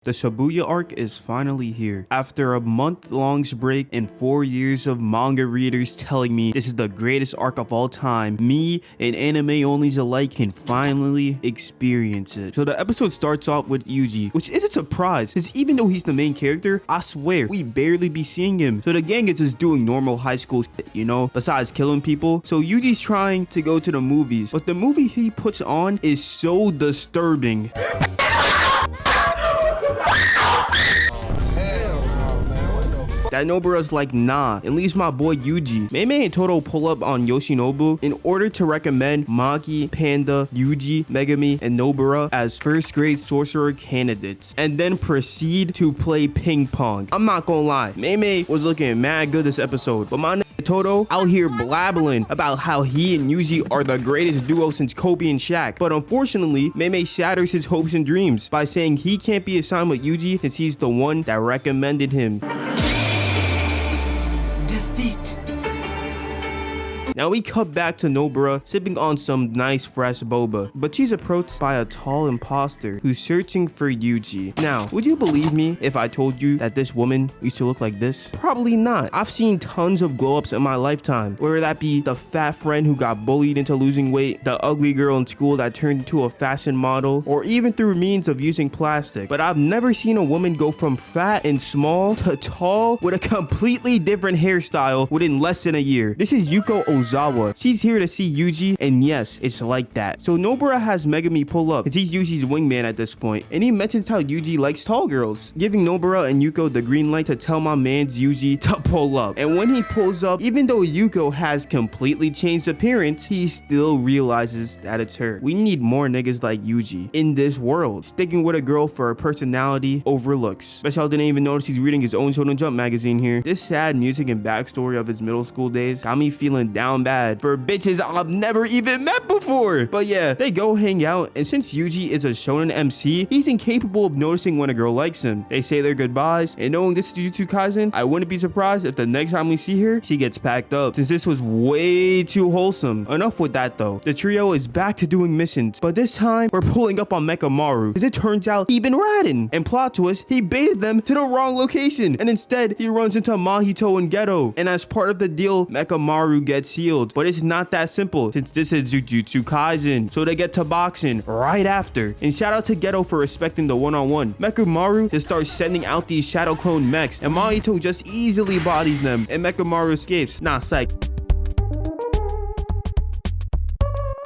The Shibuya arc is finally here. After a month-long break and 4 years of manga readers telling me this is the greatest arc of all time, me and anime-onlys alike can finally experience it. So the episode starts off with Yuji, which is a surprise, because even though he's the main character, I swear, we barely be seeing him. So the gang is just doing normal high school shit, you know, besides killing people. So Yuji's trying to go to the movies, but the movie he puts on is so disturbing. That Nobara's like, nah, and leaves my boy Yuji. Mei and Todo pull up on Yoshinobu in order to recommend Maki, Panda, Yuji, Megumi, and Nobara as first grade sorcerer candidates, and then proceed to play ping pong. I'm not gonna lie, Mei was looking mad good this episode, but my nigga Todo out here blabbling about how he and Yuji are the greatest duo since Kobe and Shaq. But unfortunately, Mei shatters his hopes and dreams by saying he can't be assigned with Yuji since he's the one that recommended him. Now we cut back to Nobara sipping on some nice fresh boba, but she's approached by a tall imposter who's searching for Yuji. Now, would you believe me if I told you that this woman used to look like this? Probably not. I've seen tons of glow-ups in my lifetime, whether that be the fat friend who got bullied into losing weight, the ugly girl in school that turned into a fashion model, or even through means of using plastic. But I've never seen a woman go from fat and small to tall with a completely different hairstyle within less than a year. This is Yuko Ozawa. She's here to see Yuji, and yes, it's like that. So Nobara has Megumi pull up, because he's Yuji's wingman at this point, and he mentions how Yuji likes tall girls, giving Nobara and Yuko the green light to tell my man's Yuji to pull up. And when he pulls up, even though Yuko has completely changed appearance, he still realizes that it's her. We need more niggas like Yuji in this world. Sticking with a girl for her personality over looks. Bet y'all didn't even notice he's reading his own Shonen Jump magazine here. This sad music and backstory of his middle school days got me feeling down bad for bitches I've never even met before. But yeah, they go hang out, and since Yuji is a shonen MC, he's incapable of noticing when a girl likes him. They say their goodbyes, and knowing this is Jujutsu Kaisen, I wouldn't be surprised if the next time we see her, she gets packed up, since this was way too wholesome. Enough with that though. The trio is back to doing missions, but this time we're pulling up on Mekamaru, because it turns out he been ratting, and plot twist, he baited them to the wrong location, and instead he runs into Mahito and Ghetto, and as part of the deal, Mekamaru gets healed. But it's not that simple, since this is Jujutsu Kaisen, so they get to boxing right after. And shout out to Ghetto for respecting the one-on-one. Mekamaru just starts sending out these shadow clone mechs, and Mahito just easily bodies them, and Mekamaru escapes. Nah, psych.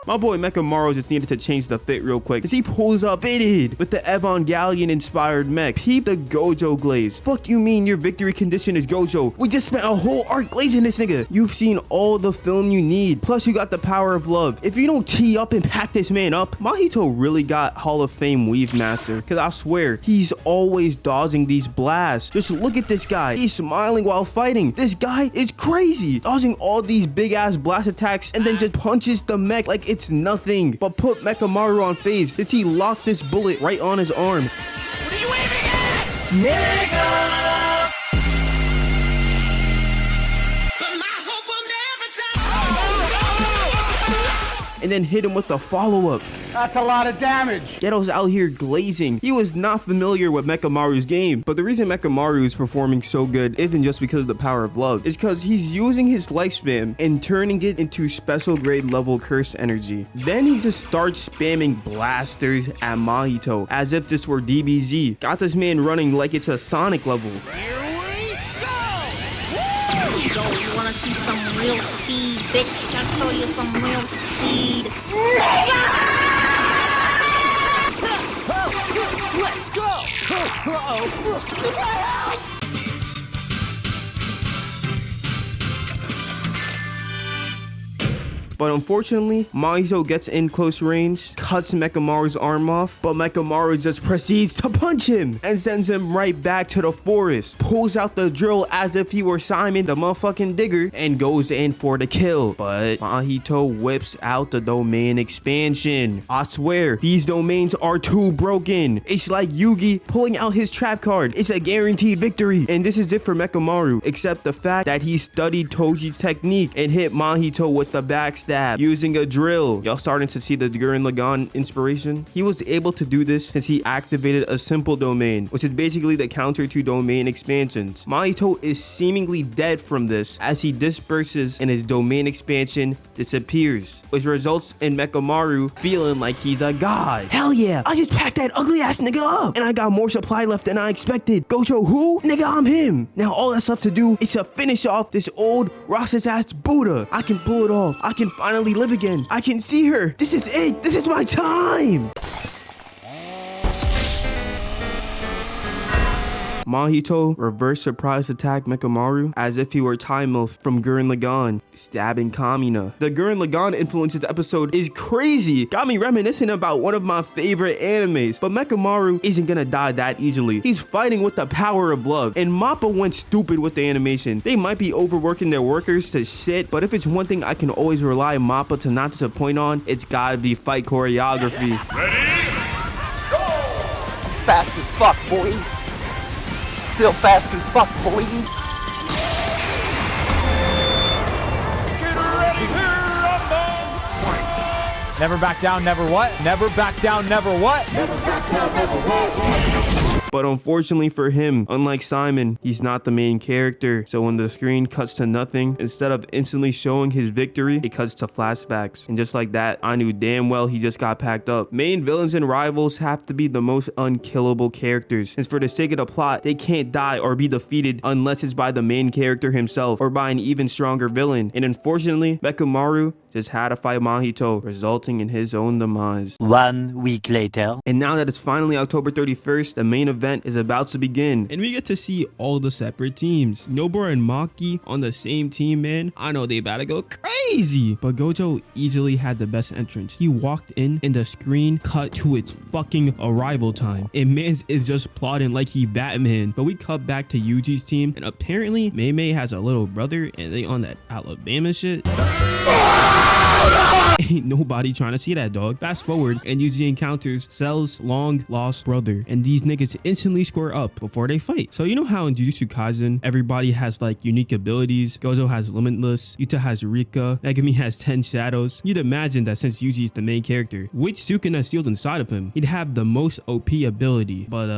My boy Mekamaru just needed to change the fit real quick, because he pulls up fitted with the Evangelion inspired mech. Peep the gojo glaze. Fuck you mean your victory condition is gojo? We just spent a whole arc glazing this nigga. You've seen all the film you need, plus you got the power of love. If you don't tee up and pack this man up, Mahito really got Hall of Fame weave master, because I swear, he's always dodging these blasts. Just look at this guy. He's smiling while fighting. This guy is crazy, dodging all these big ass blast attacks and then just punches the mech like it's nothing. But put Mekamaru on phase. Did he lock this bullet right on his arm? What are you aiming at? Nigga! But my hope will never die. And then hit him with the follow-up. That's a lot of damage. Ghetto's out here glazing. He was not familiar with Mekamaru's game, but the reason Mekamaru is performing so good isn't just because of the power of love. It's because he's using his lifespan and turning it into special grade level curse energy. Then he just starts spamming blasters at Mahito as if this were DBZ. Got this man running like it's a Sonic level. Here we go! Woo! Yo, you wanna see some real speed, bitch? I'll show you some real speed. Nigga! Let's go! Uh-oh! But unfortunately, Mahito gets in close range, cuts Mekamaru's arm off, but Mekamaru just proceeds to punch him and sends him right back to the forest, pulls out the drill as if he were Simon the motherfucking digger, and goes in for the kill. But Mahito whips out the domain expansion. I swear, these domains are too broken. It's like Yugi pulling out his trap card. It's a guaranteed victory. And this is it for Mekamaru, except the fact that he studied Toji's technique and hit Mahito with the backstab stab using a drill. Y'all starting to see the Gurren Lagann inspiration? He was able to do this since he activated a simple domain, which is basically the counter to domain expansions. Mahito is seemingly dead from this as he disperses and his domain expansion disappears, which results in Mekamaru feeling like he's a god. Hell yeah, I just packed that ugly ass nigga up and I got more supply left than I expected. Gojo who? Nigga, I'm him. Now all that's left to do is to finish off this old racist ass Buddha. I can pull it off. I can finally live again. I can see her. This is it. This is my time. Mahito reverse surprise attack Mekamaru as if he were Time Milf from Gurren Lagann, stabbing Kamina. The Gurren Lagann influences episode is crazy. Got me reminiscing about one of my favorite animes, but Mekamaru isn't gonna die that easily. He's fighting with the power of love, and Mappa went stupid with the animation. They might be overworking their workers to shit, but if it's one thing I can always rely Mappa to not disappoint on, it's gotta be fight choreography. Ready? Go! Fast as fuck, boy. Still fast as fuck, boy. Get ready to rumble! Never back down, never what? Never back down, never what? Never back down, never what? But unfortunately for him, unlike Simon, he's not the main character. So when the screen cuts to nothing, instead of instantly showing his victory, it cuts to flashbacks. And just like that, I knew damn well he just got packed up. Main villains and rivals have to be the most unkillable characters, since for the sake of the plot, they can't die or be defeated unless it's by the main character himself or by an even stronger villain. And unfortunately, Mekamaru just had to fight Mahito, resulting in his own demise. 1 week later. And now that it's finally October 31st, the main event is about to begin. And we get to see all the separate teams. Nobara and Maki on the same team, man. I know they about to go crazy. But Gojo easily had the best entrance. He walked in and the screen cut to its fucking arrival time. And Mans is just plotting like he Batman. But we cut back to Yuji's team. And apparently, Mei has a little brother and they on that Alabama shit. Ain't nobody trying to see that, dog. Fast forward and Yuji encounters Cell's long lost brother, and these niggas instantly square up before they fight. So you know how in Jujutsu Kaisen everybody has like unique abilities? Gojo has Limitless, Yuta has Rika, Megumi has 10 shadows. You'd imagine that since Yuji is the main character, which sukuna sealed inside of him, he'd have the most OP ability. But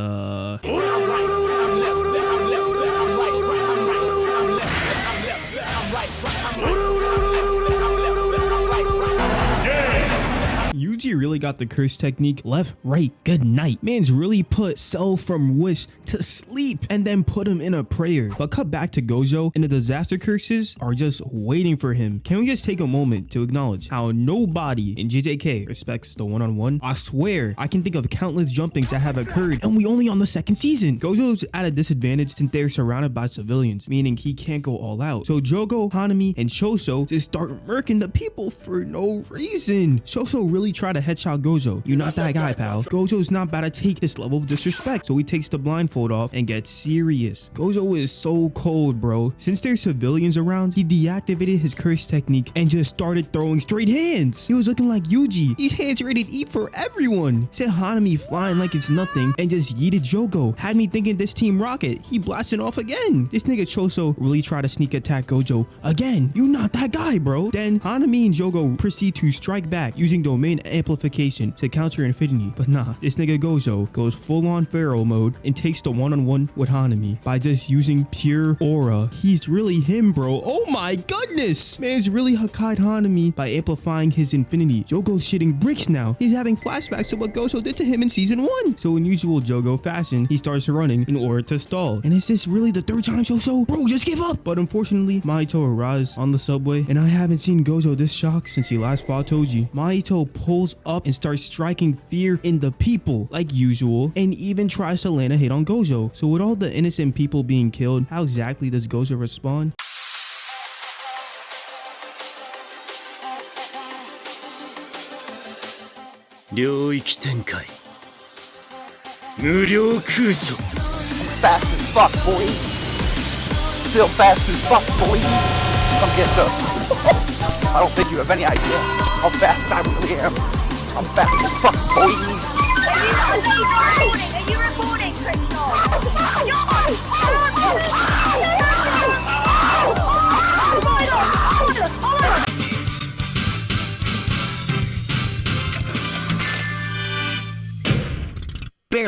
Yuji really got the curse technique left, right, good night. Man's really put Cell from Wish to sleep and then put him in a prayer. But cut back to Gojo and the disaster curses are just waiting for him. Can we just take a moment to acknowledge how nobody in JJK respects the one-on-one? I swear, I can think of countless jumpings that have occurred and we only on the second season. Gojo's at a disadvantage since they're surrounded by civilians, meaning he can't go all out. So Jogo, Hanami, and Choso just start murking the people for no reason. Choso really tried to headshot Gojo. You're not that guy, pal. Gojo's not about to take this level of disrespect, so he takes the blindfold off and gets serious. Gojo is so cold, bro. Since there's civilians around, he deactivated his curse technique and just started throwing straight hands. He was looking like Yuji. These hands rated E for everyone. Said Hanami flying like it's nothing and just yeeted Jogo. Had me thinking this Team Rocket. He blasted off again. This nigga Choso really tried to sneak attack Gojo again. You not that guy, bro. Then Hanami and Jogo proceed to strike back using domain amplification to counter Infinity. But nah, this nigga Gojo goes full on Pharaoh mode and takes the one-on-one with Hanami by just using pure aura. He's really him, bro. Oh my goodness. Man's really Hakai'd Hanami by amplifying his Infinity. Jogo's shitting bricks now. He's having flashbacks to what Gojo did to him in season 1. So in usual Jogo fashion, he starts running in order to stall. And is this really the third time, Choso? Bro, just give up. But unfortunately, Mahito arrives on the subway and I haven't seen Gojo this shocked since he last fought Toji. Mahito pulls up and starts striking fear in the people like usual and even tries to land a hit on Gojo. So with all the innocent people being killed, how exactly does Gojo respond? Fast as fuck, boy. Still fast as fuck, boy. Come get some. I don't think you have any idea how fast I really am. I'm fast as fuck, boy. Are you recording?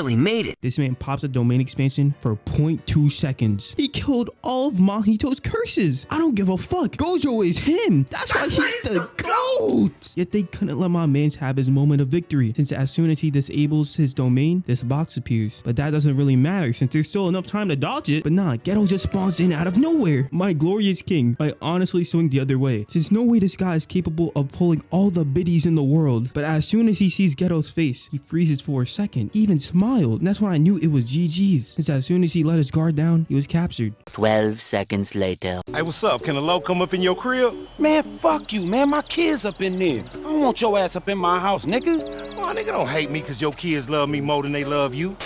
barely made it. This man pops a domain expansion for 0.2 seconds. He killed all of Mahito's curses. I don't give a fuck. Gojo is him. That's why he's the GOAT. Yet they couldn't let my mans have his moment of victory, since as soon as he disables his domain, this box appears. But that doesn't really matter since there's still enough time to dodge it. But nah, Geto just spawns in out of nowhere. My glorious king, I honestly swing the other way, since no way this guy is capable of pulling all the biddies in the world. But as soon as he sees Geto's face, he freezes for a second. He even smiled, and that's when I knew it was GG's, since as soon as he let his guard down, he was captured. 12 seconds later. Hey, what's up? Can a low come up in your crib? Man, fuck you, man. My kids up in there. I don't want your ass up in my house, nigga. Oh, nigga, don't hate me because your kids love me more than they love you.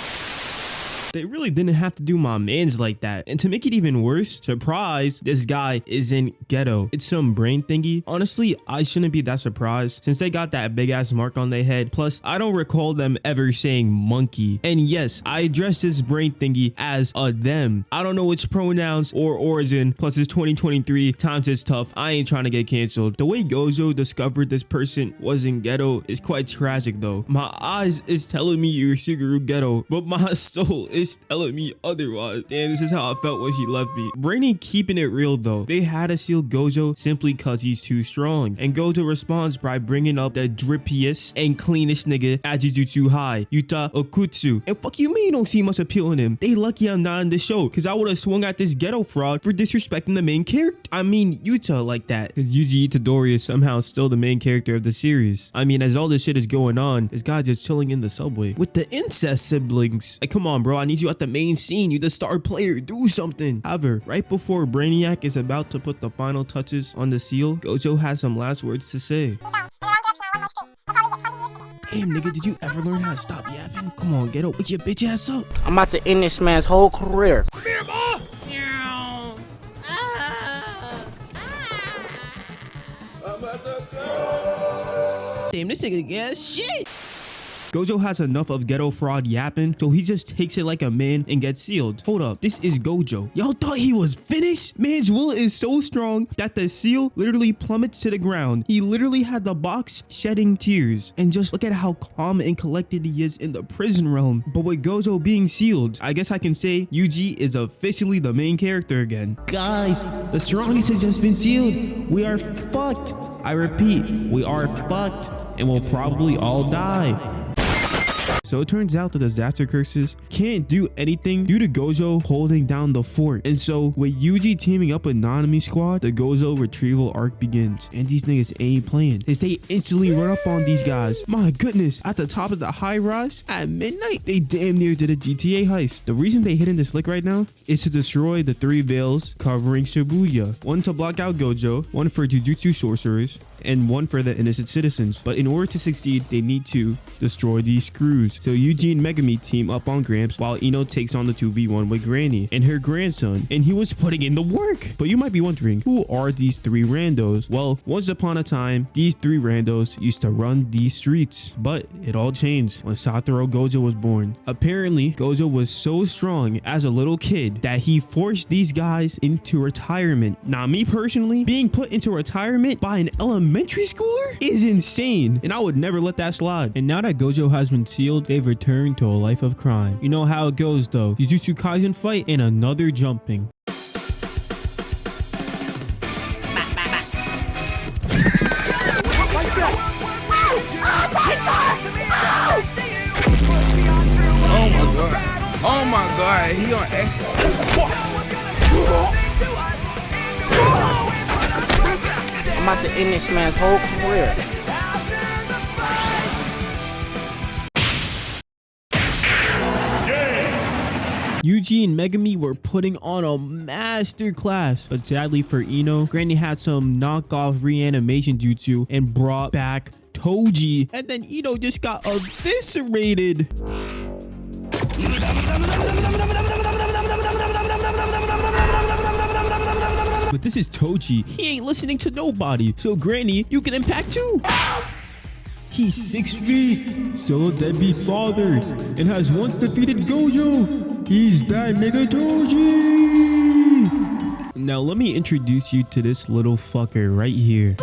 They really didn't have to do my mans like that. And to make it even worse, surprise, this guy isn't Geto. It's some brain thingy. Honestly, I shouldn't be that surprised since they got that big ass mark on their head. Plus, I don't recall them ever saying monkey. And yes, I address this brain thingy as a them. I don't know its pronouns or origin. Plus, it's 2023. Times is tough. I ain't trying to get canceled. The way Gojo discovered this person wasn't Geto is quite tragic though. My eyes is telling me you're Shigeru Geto, but my soul is telling me otherwise. Damn, this is how I felt when she left me. Brainy keeping it real though. They had to seal Gojo simply cause he's too strong. And Gojo responds by bringing up the drippiest and cleanest nigga at Jujutsu High, Yuta Okutsu. And fuck you mean you don't see much appeal in him. They lucky I'm not in the show, cause I would have swung at this Geto fraud for disrespecting the main character. I mean Yuta like that. Cause Yuji Itadori is somehow still the main character of the series. I mean, as all this shit is going on, this guy just chilling in the subway with the incest siblings. Like, come on bro, I need you at the main scene. You the star player, do something. However, right before Brainiac is about to put the final touches on the seal, Gojo has some last words to say. Damn nigga, did you ever learn how to stop yapping? Come on, get up, wake your bitch ass up. I'm about to end this man's whole career. Damn, this nigga gas shit. Gojo has enough of Geto fraud yapping, so he just takes it like a man and gets sealed. Hold up, this is Gojo. Y'all thought he was finished? Man's will is so strong that the seal literally plummets to the ground. He literally had the box shedding tears. And just look at how calm and collected he is in the prison realm. But with Gojo being sealed, I guess I can say Yuji is officially the main character again. Guys, the strongest has just been sealed. We are fucked. I repeat, we are fucked and we'll probably all die. So it turns out the disaster curses can't do anything due to Gojo holding down the fort. And so with Yuji teaming up with Nanami squad, the Gojo retrieval arc begins. And these niggas ain't playing as they instantly run up on these guys. My goodness, at the top of the high rise at midnight, they damn near did a GTA heist. The reason they hitting this lick right now is to destroy the 3 veils covering Shibuya. One to block out Gojo, one for Jujutsu sorcerers, and one for the innocent citizens. But in order to succeed, they need to destroy these screws. So Yuji and Megumi team up on Gramps while Ino takes on the 2v1 with Granny and her grandson, and he was putting in the work. But you might be wondering, who are these 3 randos? Well, once upon a time, these 3 randos used to run these streets, but it all changed when Satoru Gojo was born. Apparently, Gojo was so strong as a little kid that he forced these guys into retirement. Now, me personally, being put into retirement by an elementary schooler is insane, and I would never let that slide. And now that Gojo has been sealed, they've returned to a life of crime. You know how it goes though. Jujutsu Kaisen fight and another jumping. Oh my god, he on X. I'm about to end this man's whole career. Yuji and Megumi were putting on a master class, but sadly for Ino, Granny had some knockoff reanimation jutsu and brought back Toji, and then Ino just got eviscerated. But this is Toji. He ain't listening to nobody. So Granny, you can impact too. He's 6 feet, still a deadbeat father, and has once defeated Gojo. He's that nigga Toji. Now let me introduce you to this little fucker right here.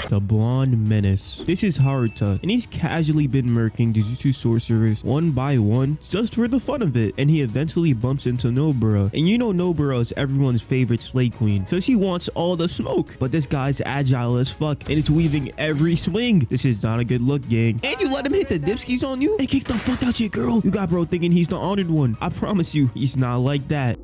The the blonde menace. This is Haruta, and he's casually been murking Jujutsu sorcerers one by one just for the fun of it, and he eventually bumps into Nobara. And you know Nobara is everyone's favorite slay queen, so she wants all the smoke. But this guy's agile as fuck, and it's weaving every swing. This is not a good look, gang. And you let him hit the dipskis on you? Hey, kick the fuck out your girl. You got bro thinking he's the honored one. I promise you, he's not like that.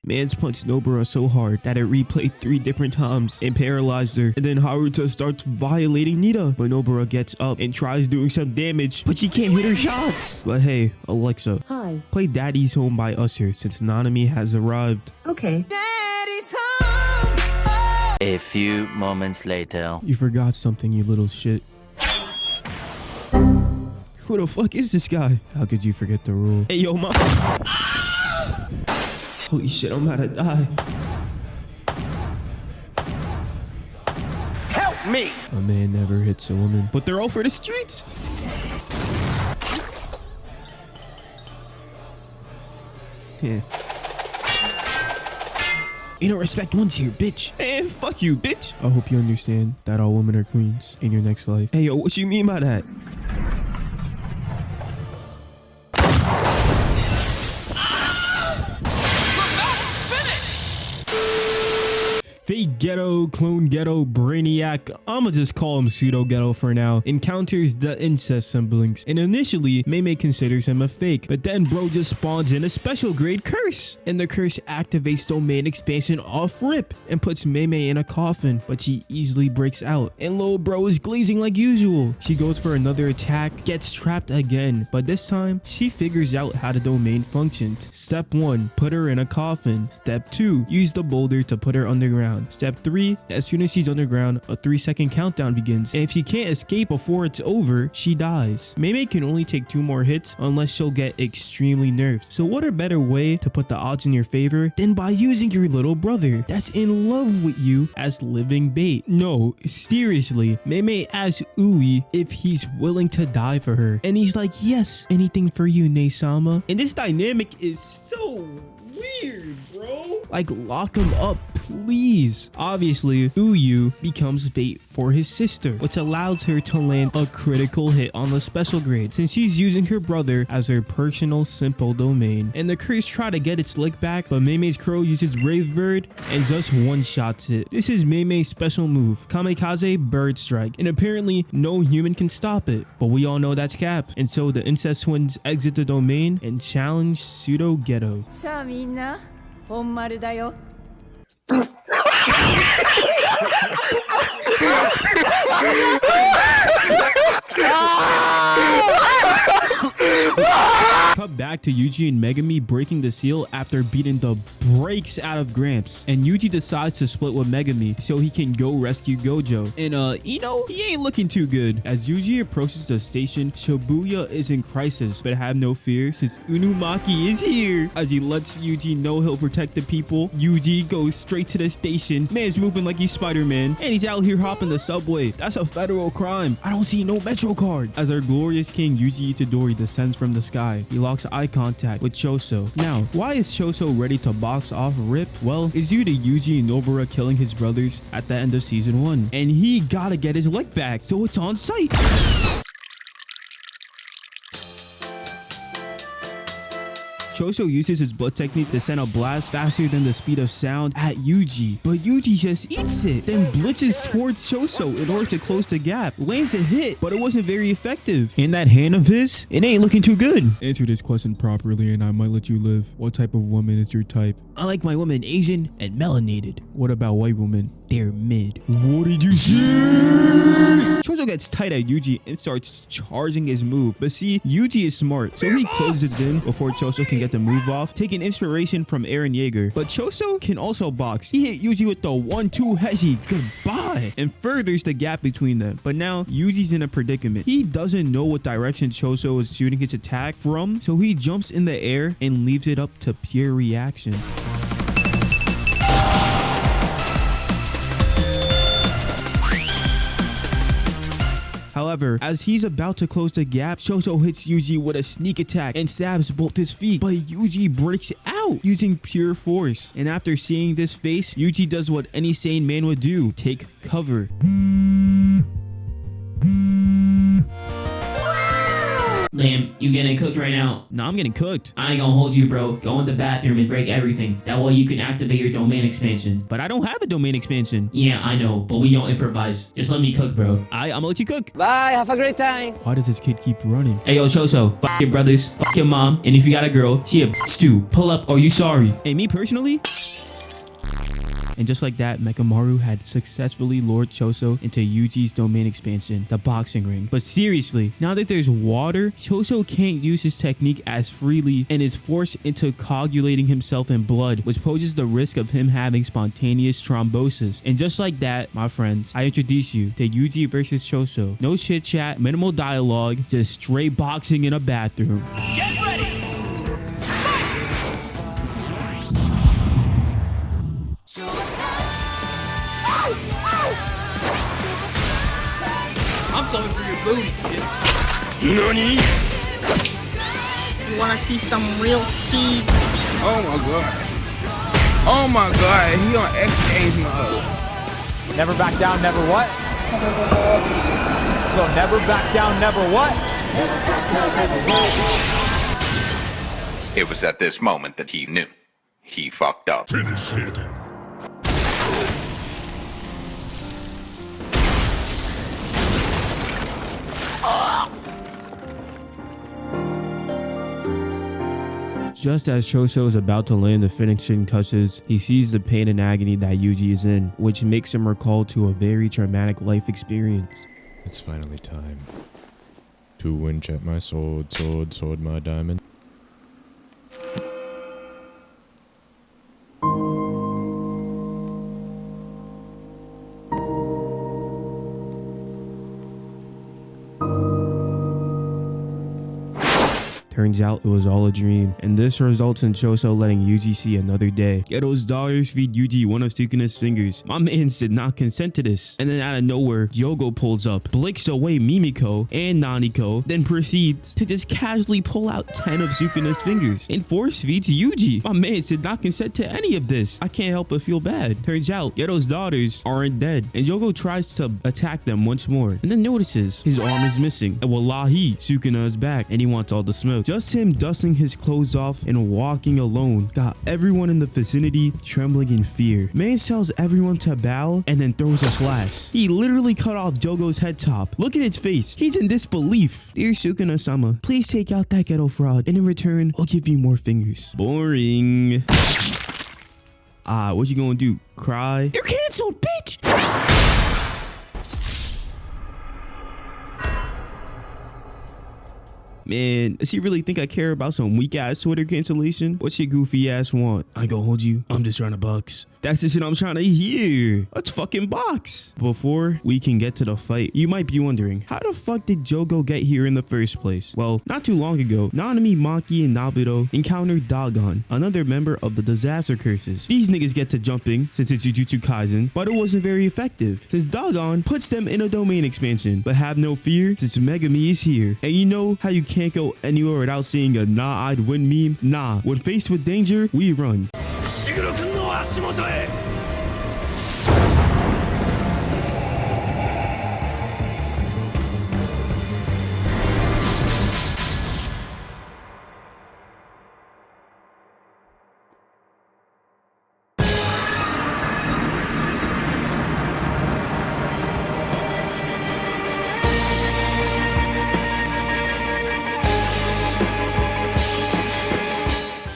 Man's punched Nobara so hard that it replayed 3 different times and paralyzed her. And then Haruta starts violating Nita. But Nobara gets up and tries doing some damage, but she can't hit her shots. But hey, Alexa, hi. Play Daddy's Home by Usher since Nanami has arrived. Okay. Daddy's home. A few moments later. You forgot something, you little shit. Who the fuck is this guy? How could you forget the rule? Hey, yo, mom. Holy shit, I'm about to die. Help me! A man never hits a woman, but they're all for the streets. Yeah. You don't respect ones here, bitch. Hey, fuck you, bitch. I hope you understand that all women are queens in your next life. Hey, yo, what you mean by that? Fake Ghetto, Clone Ghetto, Brainiac, I'ma just call him Pseudo Ghetto for now, encounters the incest siblings, and initially Mei considers him a fake, but then bro just spawns in a special grade curse, and the curse activates domain expansion off rip and puts Mei in a coffin, but she easily breaks out, and little bro is glazing like usual. She goes for another attack, gets trapped again, but this time she figures out how the domain functions. Step 1, put her in a coffin. Step 2, use the boulder to put her underground. Step 3, as soon as she's underground, a 3-second countdown begins, and if she can't escape before it's over, she dies. Mei can only take 2 more hits unless she'll get extremely nerfed. So what a better way to put the odds in your favor than by using your little brother that's in love with you as living bait. No, seriously, Mei asks Ui if he's willing to die for her, and he's like, yes, anything for you, Ne-sama. And this dynamic is so weird, bro. Like, lock him up, please. Obviously, Uyu becomes bait for his sister, which allows her to land a critical hit on the special grade since she's using her brother as her personal simple domain. And the curse try to get its lick back, but Mei's crow uses Brave Bird and just one-shots it. This is Mei's special move, Kamikaze Bird Strike, and apparently no human can stop it, but we all know that's cap. And so the incest twins exit the domain and challenge Pseudo Ghetto. さあみんな、本丸だよ。Cut back to Yuji and Megumi breaking the seal after beating the brakes out of Gramps, and Yuji decides to split with Megumi so he can go rescue Gojo. And Ino, he ain't looking too good. As Yuji approaches the station, Shibuya is in crisis, but have no fear since Unumaki is here. As he lets Yuji know he'll protect the people, Yuji goes straight to the station. Man's moving like he's Spider-Man, and he's out here hopping the subway. That's a federal crime. I don't see no Metro card. As our glorious king Yuji Itadori descends from the sky, he locks eye contact with Choso. Now, why is Choso ready to box off Rip? Well, it's due to Yuji and Nobara killing his brothers at the end of season 1, and he gotta get his lick back, so it's on site. Choso uses his blood technique to send a blast faster than the speed of sound at Yuji, but Yuji just eats it, then blitzes towards Choso in order to close the gap. Lands a hit, but it wasn't very effective. And that hand of his, it ain't looking too good. Answer this question properly and I might let you live. What type of woman is your type? I like my women Asian and melanated. What about white women? They're mid. What did you say? Choso gets tight at Yuji and starts charging his move. But see, Yuji is smart, so he closes in before Choso can get the move off, taking inspiration from Eren Yeager. But Choso can also box. He hit Yuji with the 1-2 Heshi. Goodbye. And furthers the gap between them. But now, Yuji's in a predicament. He doesn't know what direction Choso is shooting his attack from, so he jumps in the air and leaves it up to pure reaction. However, However, as he's about to close the gap, Choso hits Yuji with a sneak attack and stabs both his feet. But Yuji breaks out using pure force. And after seeing this face, Yuji does what any sane man would do: take cover. Lamb, you getting cooked right now? Nah, I'm getting cooked. I ain't gonna hold you, bro. Go in the bathroom and break everything. That way you can activate your domain expansion. But I don't have a domain expansion. Yeah, I know, but we don't improvise. Just let me cook, bro. I'm gonna let you cook. Bye, have a great time. Why does this kid keep running? Hey, yo, Choso, fuck your brothers, fuck your mom, and if you got a girl, she a bitch too. Pull up, or you sorry. Hey, me personally? And just like that, Mekamaru had successfully lured Choso into Yuji's domain expansion, the boxing ring. But seriously, now that there's water, Choso can't use his technique as freely and is forced into coagulating himself in blood, which poses the risk of him having spontaneous thrombosis. And just like that, my friends, I introduce you to Yuji versus Choso. No chit chat, minimal dialogue, just straight boxing in a bathroom. Get ready! I'm coming for your booty, kid. NANI? You wanna see some real speed? Oh my god. Oh my god, he on exchange mode. Never back down, never what? So never back down, never what? It was at this moment that he knew. He fucked up. Finish him. Just as Choso is about to land the finishing touches, he sees the pain and agony that Yuji is in, which makes him recall to a very traumatic life experience. It's finally time to winch at my sword, sword my diamond. Turns out it was all a dream, and this results in Choso letting Yuji see another day. Ghetto's daughters feed Yuji one of Sukuna's fingers. My mans did not consent to this. And then out of nowhere, Jogo pulls up, blicks away Mimiko and Naniko, then proceeds to just casually pull out 10 of Sukuna's fingers and force feeds Yuji. My mans did not consent to any of this. I can't help but feel bad. Turns out Ghetto's daughters aren't dead, and Jogo tries to attack them once more, and then notices his arm is missing. And wallahi, Sukuna is back, and he wants all the smoke. Just him dusting his clothes off and walking alone got everyone in the vicinity trembling in fear. Man tells everyone to bow and then throws a slash. He literally cut off Jogo's head top. Look at his face. He's in disbelief. Dear Sukuna-sama, please take out that ghetto fraud, and in return, I'll give you more fingers. Boring. What you gonna do? Cry? You're canceled, bitch! Man, does he really think I care about some weak ass Twitter cancellation? What's your goofy ass want? I ain't gonna hold you. I'm just trying to box. That's the shit I'm trying to hear. Let's fucking box. Before we can get to the fight, you might be wondering, how the fuck did Jogo get here in the first place? Well, not too long ago, Nanami, Maki, and Nobito encountered Dagon, another member of the Disaster Curses. These niggas get to jumping since it's Jujutsu Kaisen, but it wasn't very effective, since Dagon puts them in a domain expansion. But have no fear, since Megumi is here. And you know how you can't go anywhere without seeing a nah, I'd win meme? Nah, when faced with danger, we run.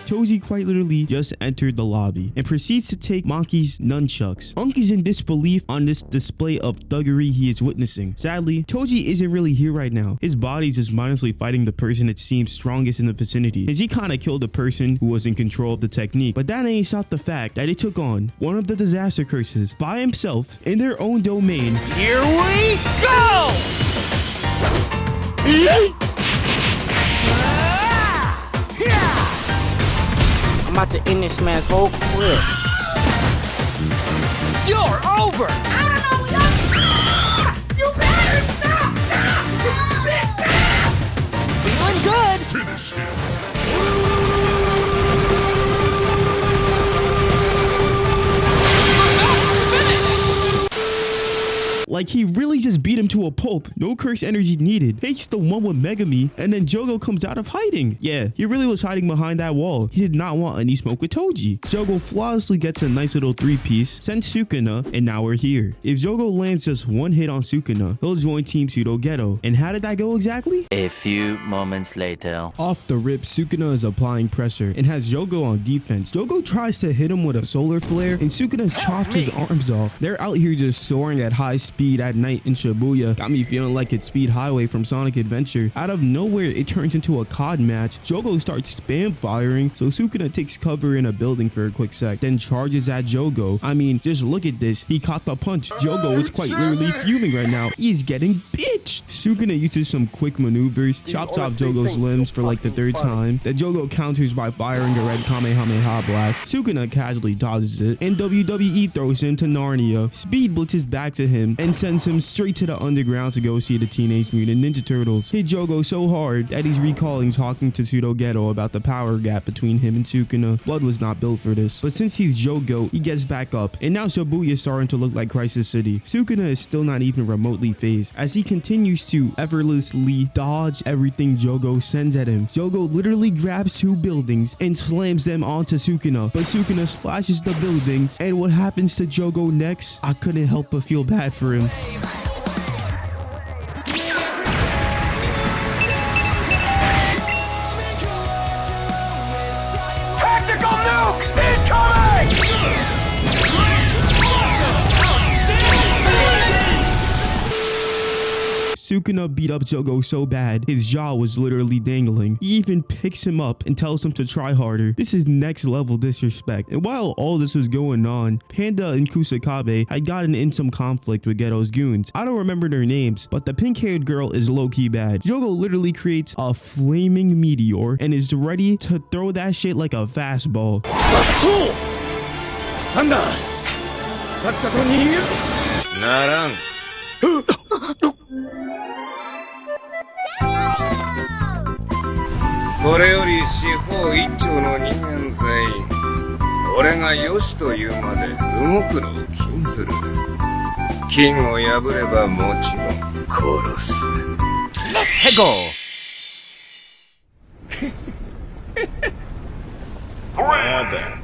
Toji quite literally just entered the lobby and proceeds to take Maki's nunchucks. Unk is in disbelief on this display of thuggery he is witnessing. Sadly, Toji isn't really here right now. His body is just mindlessly fighting the person that seems strongest in the vicinity, since he kinda killed the person who was in control of the technique. But that ain't stopped the fact that he took on one of the Disaster Curses by himself in their own domain. Here we go! I'm about to end this man's whole career. You're over! I don't know, you better stop! Finish him! Like he really just beat him to a pulp. No curse energy needed. Takes the one with Megumi, and then Jogo comes out of hiding. Yeah, he really was hiding behind that wall. He did not want any smoke with Toji. Jogo flawlessly gets a nice little 3-piece, sends Sukuna, and now we're here. If Jogo lands just one hit on Sukuna, he'll join Team Pseudo Ghetto. And how did that go exactly? A few moments later. Off the rip, Sukuna is applying pressure and has Jogo on defense. Jogo tries to hit him with a solar flare, and Sukuna chops his arms off. They're out here just soaring at high speed at night in Shibuya. Got me feeling like it's Speed Highway from Sonic Adventure. Out of nowhere, it turns into a COD match. Jogo starts spam firing, so Sukuna takes cover in a building for a quick sec, then charges at Jogo. I mean, just look at this. He caught the punch. Jogo is quite literally fuming right now. He's getting bitched. Sukuna uses some quick maneuvers, chops off Jogo's limbs for like the 3rd time. Then Jogo counters by firing a red Kamehameha blast. Sukuna casually dodges it, and WWE throws him to Narnia. Speed blitzes back to him and sends him straight to the underground to go see the Teenage Mutant Ninja Turtles. Hit Jogo so hard that he's recalling talking to Pseudo Ghetto about the power gap between him and Sukuna. Blood was not built for this. But since he's Jogo, he gets back up, and now Shibuya is starting to look like Crisis City. Sukuna is still not even remotely phased, as he continues to effortlessly dodge everything Jogo sends at him. Jogo literally grabs 2 buildings and slams them onto Sukuna, but Sukuna splashes the buildings, and what happens to Jogo next? I couldn't help but feel bad for him. Tactical nuke incoming! Sukuna beat up Jogo so bad, his jaw was literally dangling. He even picks him up and tells him to try harder. This is next level disrespect. And while all this was going on, Panda and Kusakabe had gotten in some conflict with Ghetto's goons. I don't remember their names, but the pink-haired girl is low-key bad. Jogo literally creates a flaming meteor and is ready to throw that shit like a fastball. Naran. これより四方一丁の人間罪俺がよしというまで動くのを禁ずる禁を破ればもちろん殺す Let's go! まだ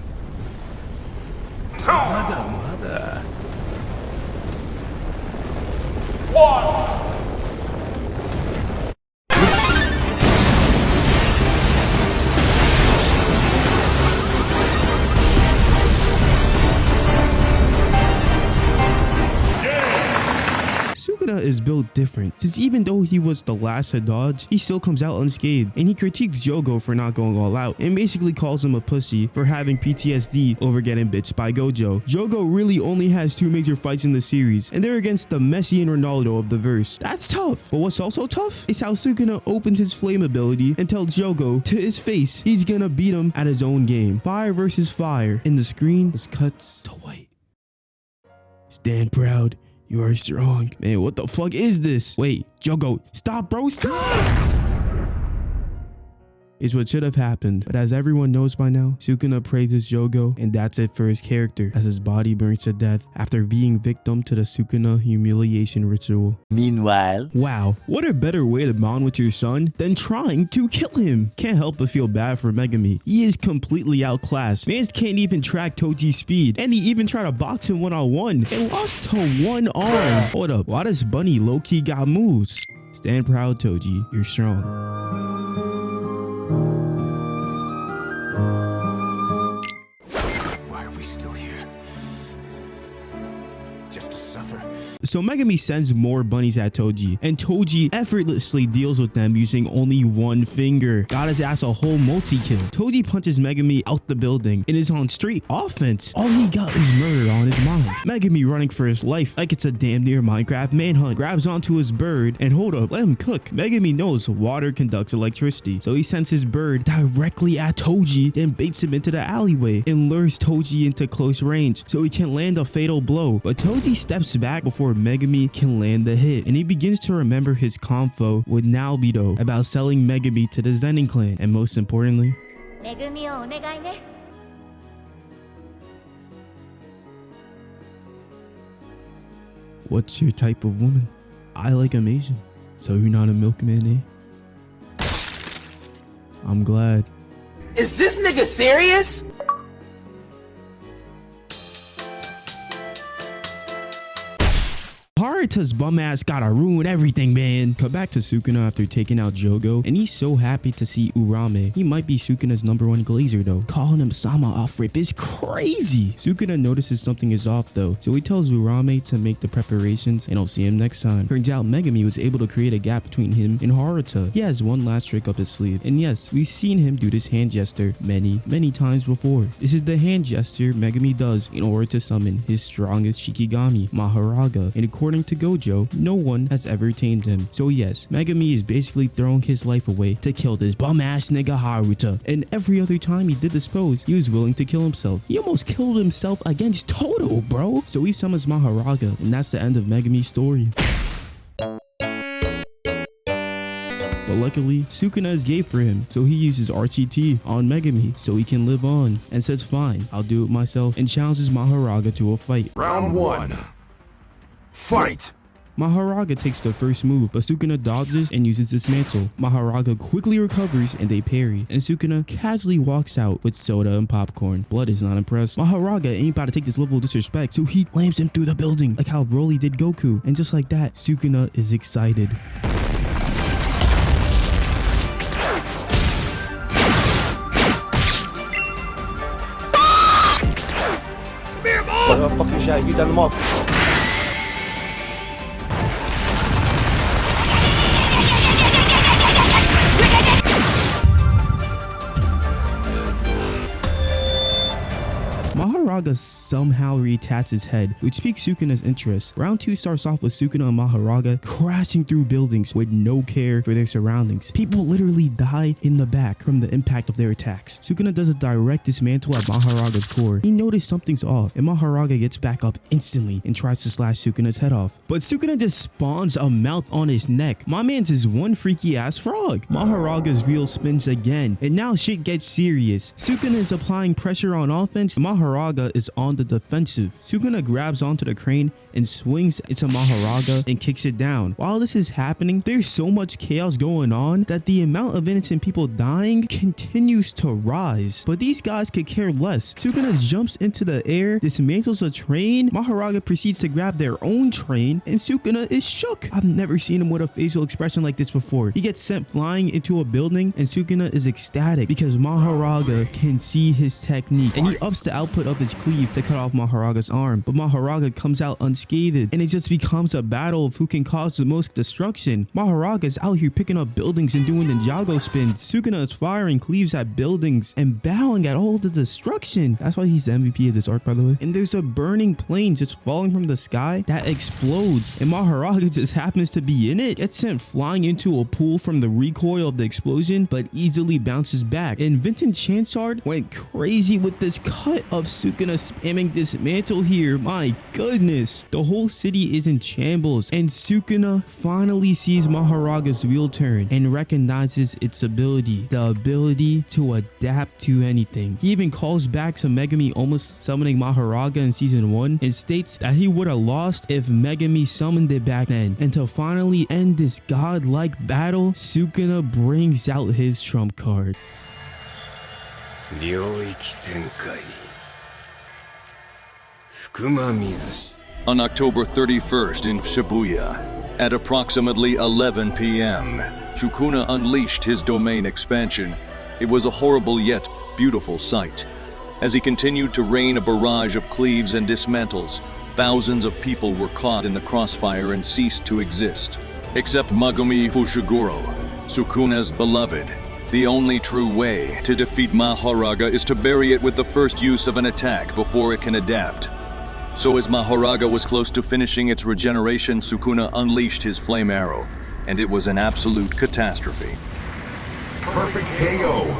Sukuna is built different, since even though he was the last to dodge, he still comes out unscathed, and he critiques Jogo for not going all out, and basically calls him a pussy for having PTSD over getting bitched by Gojo. Jogo really only has 2 major fights in the series, and they're against the Messi and Ronaldo of the verse. That's tough, but what's also tough is how Sukuna opens his flame ability and tells Jogo to his face he's gonna beat him at his own game. Fire versus fire, and the screen just cuts to white. Stand proud. You are strong. Man, what the fuck is this? Wait, Jogo, stop, bro, stop! Is what should have happened, but as everyone knows by now, Sukuna praises Jogo, and that's it for his character, as his body burns to death after being victim to the Sukuna humiliation ritual. Meanwhile, wow, what a better way to bond with your son than trying to kill him. Can't help but feel bad for Megumi. He is completely outclassed. Mans can't even track Toji's speed, and he even tried to box him one-on-one and lost to 1 arm. Hold up, why does Bunny low-key got moves? Stand proud, Toji, you're strong. So Megumi sends more bunnies at Toji, and Toji effortlessly deals with them using only 1 finger. Got his ass a whole multi-kill. Toji punches Megumi out the building and is on straight offense. All he got is murder on his mind. Megumi, running for his life like it's a damn near Minecraft manhunt, grabs onto his bird and hold up, let him cook. Megumi knows water conducts electricity, so he sends his bird directly at Toji, then baits him into the alleyway and lures Toji into close range so he can land a fatal blow. But Toji steps back before Megumi can land the hit, and he begins to remember his convo with Naobito about selling Megumi to the zen'in clan, and most importantly, what's your type of woman? I like them Asian. So you're not a milkman, eh? I'm glad. Is this nigga serious? Haruta's bum ass gotta ruin everything, man. Cut back to Sukuna after taking out Jogo, and he's so happy to see Urame. He might be Sukuna's #1 glazer though. Calling him Sama off rip is crazy. Sukuna notices something is off though, so he tells Urame to make the preparations and he'll see him next time. Turns out Megumi was able to create a gap between him and Haruta. He has one last trick up his sleeve, and yes, we've seen him do this hand gesture many times before. This is the hand gesture Megumi does in order to summon his strongest Shikigami, Mahoraga, and according to Gojo, no one has ever tamed him. So yes, Megumi is basically throwing his life away to kill this bum ass nigga Haruta. And every other time he did this pose, he was willing to kill himself. He almost killed himself against Todo, bro. So he summons Mahoraga, and that's the end of Megumi's story. But luckily, Sukuna is gay for him, so he uses RCT on Megumi so he can live on, and says fine, I'll do it myself, and challenges Mahoraga to a fight. Round 1. Fight! Mahoraga takes the first move, but Sukuna dodges and uses dismantle. Mahoraga quickly recovers and they parry, and Sukuna casually walks out with soda and popcorn. Blood is not impressed. Mahoraga ain't about to take this level of disrespect, so he slams him through the building like how Broly did Goku, and just like that, Sukuna is excited. What the fucking shot? You done them off. Mahoraga somehow reattaches his head, which piques Sukuna's interest. Round 2 starts off with Sukuna and Mahoraga crashing through buildings with no care for their surroundings. People literally die in the back from the impact of their attacks. Sukuna does a direct dismantle at Mahoraga's core. He noticed something's off, and Mahoraga gets back up instantly and tries to slash Sukuna's head off. But Sukuna just spawns a mouth on his neck. My man's is one freaky ass frog. Mahoraga's reel spins again, and now shit gets serious. Sukuna is applying pressure on offense. Mahoraga is on the defensive. Sukuna grabs onto the crane and swings into Mahoraga and kicks it down. While this is happening, there's so much chaos going on that the amount of innocent people dying continues to rise. But these guys could care less. Sukuna jumps into the air, dismantles a train. Mahoraga proceeds to grab their own train, and Sukuna is shook. I've never seen him with a facial expression like this before. He gets sent flying into a building, and Sukuna is ecstatic because Mahoraga can see his technique, and he ups the output of his cleave to cut off Mahoraga's arm. But Mahoraga comes out unscathed, and it just becomes a battle of who can cause the most destruction. Mahoraga out here picking up buildings and doing the jogo spins. Sukuna is firing cleaves at buildings and bowing at all the destruction. That's why he's the MVP of this arc, by the way. And there's a burning plane just falling from the sky that explodes, and Mahoraga just happens to be in it. Gets sent flying into a pool from the recoil of the explosion, but easily bounces back. And Vincent Chansard went crazy with this cut of Sukuna spamming dismantle here. My goodness, the whole city is in shambles, and Sukuna finally sees Mahoraga's wheel turn and recognizes its ability, the ability to adapt to anything. He even calls back to Megumi almost summoning Mahoraga in season 1 and states that he would have lost if Megumi summoned it back then. And to finally end this godlike battle, Sukuna brings out his trump card. On October 31st in Shibuya, at approximately 11 p.m., Sukuna unleashed his domain expansion. It was a horrible yet beautiful sight. As he continued to rain a barrage of cleaves and dismantles, thousands of people were caught in the crossfire and ceased to exist. Except Megumi Fushigoro, Sukuna's beloved. The only true way to defeat Mahoraga is to bury it with the first use of an attack before it can adapt. So as Mahoraga was close to finishing its regeneration, Sukuna unleashed his flame arrow, and it was an absolute catastrophe. Perfect KO.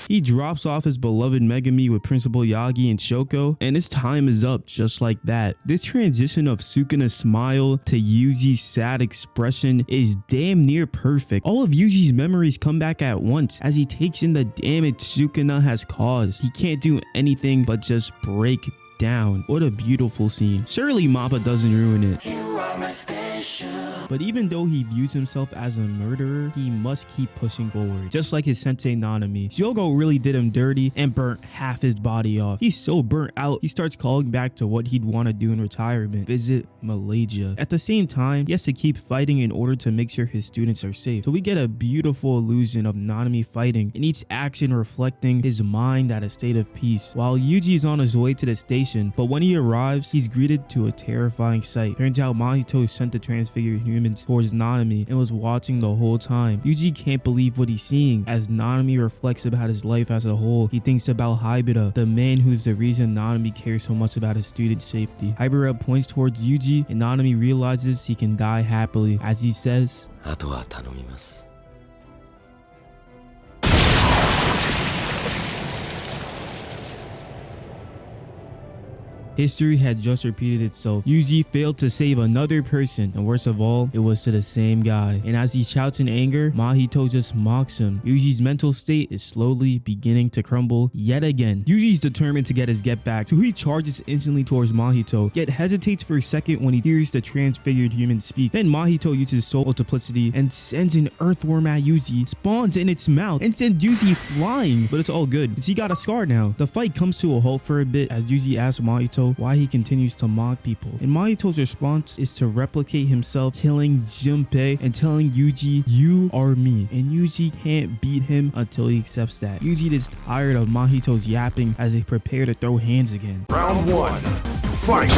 He drops off his beloved Megumi with Principal Yagi and Shoko, and his time is up just like that. This transition of Sukuna's smile to Yuji's sad expression is damn near perfect. All of Yuji's memories come back at once as he takes in the damage Sukuna has caused. He can't do anything but just break down. What a beautiful scene. Surely Mappa doesn't ruin it. But even though he views himself as a murderer, he must keep pushing forward. Just like his sensei Nanami, Jogo really did him dirty and burnt half his body off. He's so burnt out, he starts calling back to what he'd want to do in retirement: visit Malaysia. At the same time, he has to keep fighting in order to make sure his students are safe. So we get a beautiful illusion of Nanami fighting, and each action reflecting his mind at a state of peace, while Yuji is on his way to the station. But when he arrives, he's greeted to a terrifying sight. Turns out Mahito sent the transfigured humans towards Nanami and was watching the whole time. Yuji can't believe what he's seeing as Nanami reflects about his life as a whole. He thinks about Hibita, the man who's the reason Nanami cares so much about his students' safety. Hibita points towards Yuji, and Nanami realizes he can die happily as he says, "Ato wa tanomimasu." History had just repeated itself. Yuji failed to save another person, and worst of all, it was to the same guy. And as he shouts in anger, Mahito just mocks him. Yuji's mental state is slowly beginning to crumble yet again. Yuji's determined to get his get back, so he charges instantly towards Mahito, yet hesitates for a second when he hears the transfigured human speak. Then Mahito uses soul multiplicity and sends an earthworm at Yuji, spawns in its mouth, and sends Yuji flying. But it's all good, because he got a scar now. The fight comes to a halt for a bit as Yuji asks Mahito why he continues to mock people, and Mahito's response is to replicate himself, killing Junpei and telling Yuji, "You are me," and Yuji can't beat him until he accepts that. Yuji is tired of Mahito's yapping as they prepare to throw hands again. Round 1. Fight!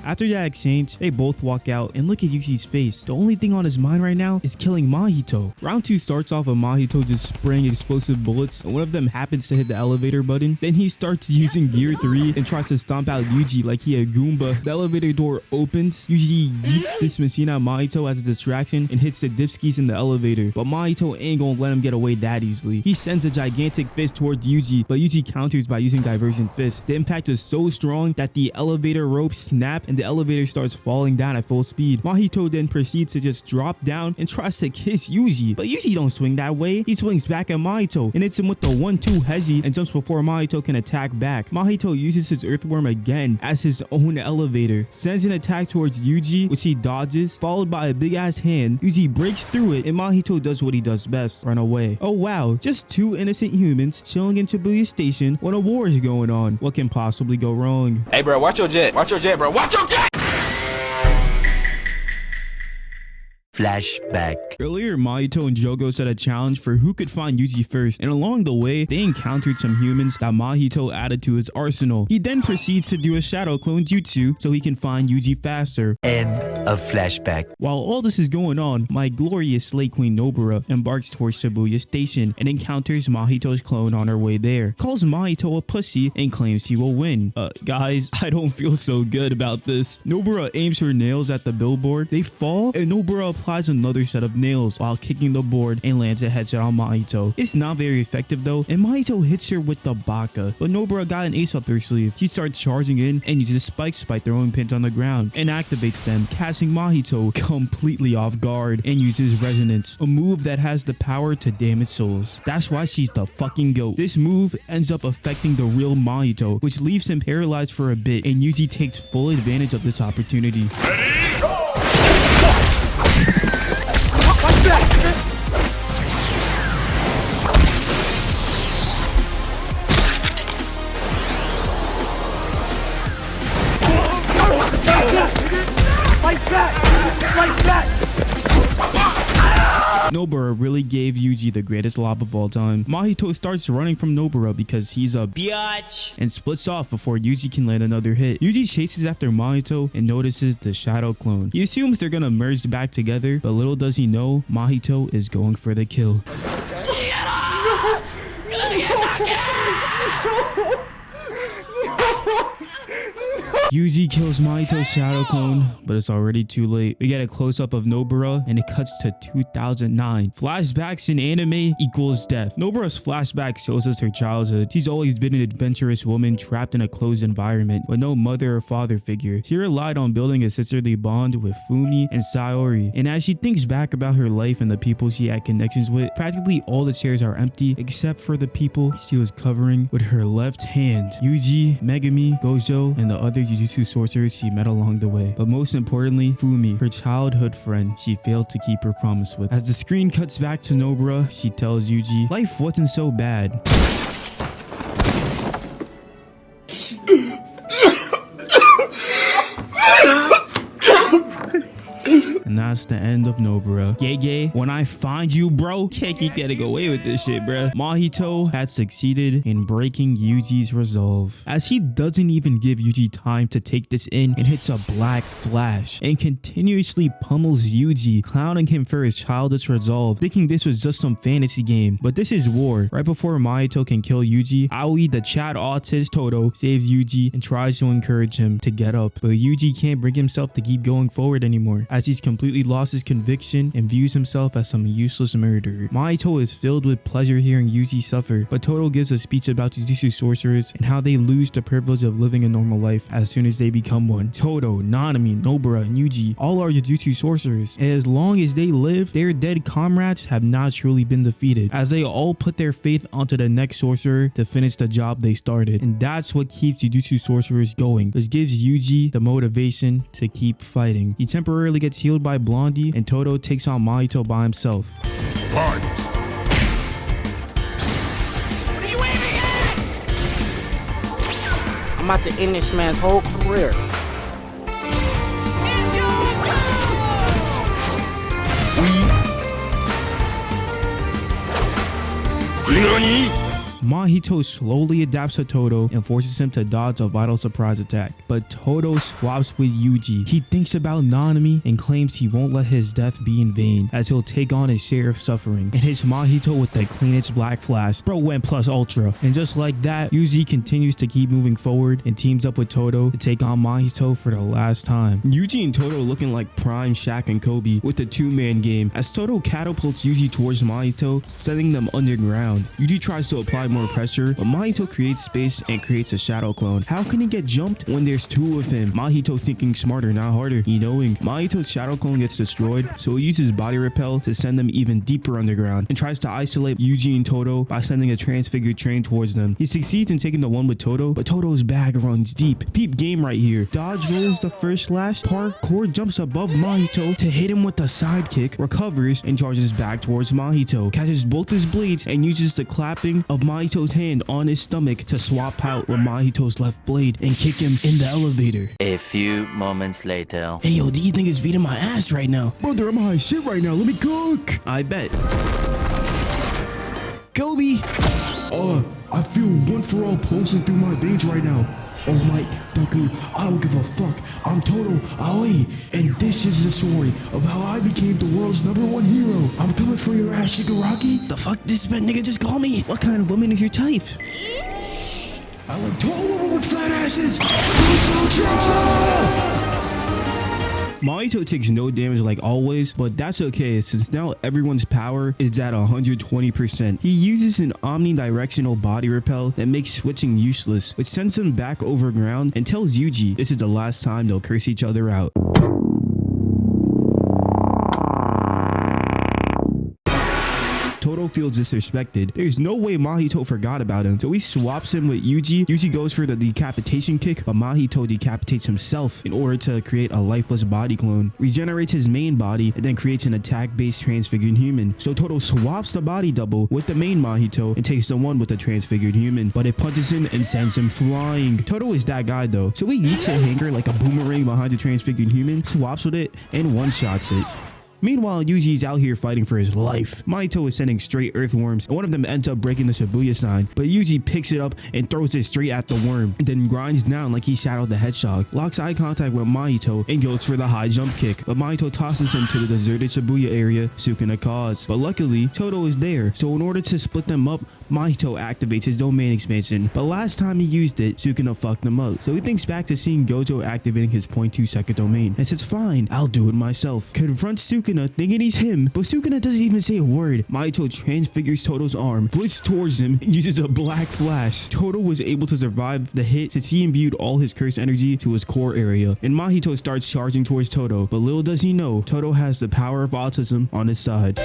After that exchange, they both walk out and look at Yuji's face. The only thing on his mind right now is killing Mahito. Round 2 starts off with Mahito just spraying explosive bullets, and one of them happens to hit the elevator button. Then he starts using Gear 3 and tries to stomp out Yuji like he a Goomba. The elevator door opens. Yuji yeets this machine at Mahito as a distraction and hits the dipskis in the elevator. But Mahito ain't gonna let him get away that easily. He sends a gigantic fist towards Yuji, but Yuji counters by using Diversion Fist. The impact is so strong that the elevator rope snaps and the elevator starts falling down at full speed. Mahito then proceeds to just drop down and tries to kiss Yuji, but Yuji don't swing that way. He swings back at Mahito and hits him with the 1-2 hezi and jumps before Mahito can attack back. Mahito uses his earthworm again as his own elevator, sends an attack towards Yuji, which he dodges, followed by a big ass hand. Yuji breaks through it and Mahito does what he does best, run away. Oh wow, just two innocent humans chilling in Shibuya Station when a war is going on. What can possibly go wrong? Hey bro, watch your jet, bro, watch your jet! Flashback. Earlier, Mahito and Jogo set a challenge for who could find Yuji first, and along the way, they encountered some humans that Mahito added to his arsenal. He then proceeds to do a shadow clone jutsu so he can find Yuji faster. End of flashback. While all this is going on, my glorious Slay Queen Nobara embarks towards Shibuya Station and encounters Mahito's clone on her way there, calls Mahito a pussy, and claims he will win. Guys, I don't feel so good about this. Nobara aims her nails at the billboard, they fall, and Nobara applies another set of nails while kicking the board and lands a headshot on Mahito. It's not very effective though, and Mahito hits her with the baka, but Nobara got an ace up her sleeve. She starts charging in and uses spikes by throwing pins on the ground and activates them, catching Mahito completely off guard, and uses resonance, a move that has the power to damage souls. That's why she's the fucking GOAT. This move ends up affecting the real Mahito, which leaves him paralyzed for a bit, and Yuji takes full advantage of this opportunity. Ready? Go! Nobara really gave Yuji the greatest lob of all time. Mahito starts running from Nobara because he's a biatch and splits off before Yuji can land another hit. Yuji chases after Mahito and notices the shadow clone. He assumes they're gonna merge back together, but little does he know, Mahito is going for the kill. Yuji kills Mahito's shadow clone, but it's already too late. We get a close-up of Nobara, and it cuts to 2009. Flashbacks in anime equals death. Nobara's flashback shows us her childhood. She's always been an adventurous woman trapped in a closed environment with no mother or father figure. She relied on building a sisterly bond with Fumi and Sayori, and as she thinks back about her life and the people she had connections with, practically all the chairs are empty except for the people she was covering with her left hand. Yuji, Megumi, Gojo, and the other Jujutsu sorcerers she met along the way. But most importantly, Fumi, her childhood friend she failed to keep her promise with. As the screen cuts back to Nobara, she tells Yuji, life wasn't so bad. And that's the end of Nobara. Gege, when I find you, bro, can't keep getting away with this shit, bruh. Mahito had succeeded in breaking Yuji's resolve, as he doesn't even give Yuji time to take this in and hits a black flash and continuously pummels Yuji, clowning him for his childish resolve, thinking this was just some fantasy game. But this is war. Right before Mahito can kill Yuji, Aoi, the Chad autist Todo, saves Yuji and tries to encourage him to get up. But Yuji can't bring himself to keep going forward anymore, as he's completely lost his conviction and views himself as some useless murderer. Mahito is filled with pleasure hearing Yuji suffer, but Todo gives a speech about Jujutsu sorcerers and how they lose the privilege of living a normal life as soon as they become one. Todo, Nanami, Nobara, and Yuji all are Jujutsu sorcerers, and as long as they live, their dead comrades have not truly been defeated, as they all put their faith onto the next sorcerer to finish the job they started. And that's what keeps Jujutsu sorcerers going. This gives Yuji the motivation to keep fighting. He temporarily gets healed by Blondie, and Todo takes on Mahito by himself. Fight! What are you aiming at? I'm about to end this man's whole career. Mahito slowly adapts to Todo and forces him to dodge a vital surprise attack, but Todo swaps with Yuji. He thinks about Nanami and claims he won't let his death be in vain, as he'll take on his share of suffering, and hits Mahito with the cleanest black flash. Bro went plus ultra, and just like that, Yuji continues to keep moving forward and teams up with Todo to take on Mahito for the last time. Yuji and Todo looking like prime Shaq and Kobe with the two-man game, as Todo catapults Yuji towards Mahito, sending them underground. Yuji tries to apply more pressure, but Mahito creates space and creates a shadow clone. How can he get jumped when there's two of him? Mahito thinking smarter, not harder. He knowing Mahito's shadow clone gets destroyed, so he uses body repel to send them even deeper underground and tries to isolate Yuji and Todo by sending a transfigured train towards them. He succeeds in taking the one with Todo, but Todo's bag runs deep. Peep game right here. Dodge rolls the first slash, parkour jumps above Mahito to hit him with a sidekick, recovers and charges back towards Mahito, catches both his blades and uses the clapping of Mahito's hand on his stomach to swap out with Mahito's left blade and kick him in the elevator. A few moments later. Hey yo, these niggas beating my ass right now. Brother, I'm high shit right now. Let me cook. I bet. Kobe. I feel one for all pulsing through my veins right now. Oh my, Deku, I don't give a fuck. I'm Todo, Aoi, and this is the story of how I became the world's #1 hero. I'm coming for your ass, Shigaraki. The fuck this bad nigga just call me? What kind of woman is your type? I like tall women with flat asses. Mahito takes no damage like always, but that's okay since now everyone's power is at 120%. He uses an omnidirectional body repel that makes switching useless, which sends him back over ground and tells Yuji this is the last time they'll curse each other out. Todo feels disrespected. There's no way Mahito forgot about him, so he swaps him with Yuji. Yuji goes for the decapitation kick, but Mahito decapitates himself in order to create a lifeless body clone, regenerates his main body, and then creates an attack-based transfigured human. So Todo swaps the body double with the main Mahito and takes the one with the transfigured human, but it punches him and sends him flying. Todo is that guy though, so he eats a hanger like a boomerang behind the transfigured human, swaps with it, and one-shots it. Meanwhile, Yuji is out here fighting for his life. Mahito is sending straight earthworms, and one of them ends up breaking the Shibuya sign, but Yuji picks it up and throws it straight at the worm, and then grinds down like he shadowed the hedgehog, locks eye contact with Mahito, and goes for the high jump kick, but Mahito tosses him to the deserted Shibuya area, sukuna cause. But luckily, Todo is there, so in order to split them up, Mahito activates his domain expansion, but last time he used it, Sukuna fucked him up, so he thinks back to seeing Gojo activating his 0.2 second domain, and says fine, I'll do it myself. Confronts Sukuna thinking he's him, but Sukuna doesn't even say a word. Mahito transfigures Todo's arm, blitzes towards him, and uses a black flash. Todo was able to survive the hit since he imbued all his curse energy to his core area, and Mahito starts charging towards Todo, but little does he know, Todo has the power of autism on his side.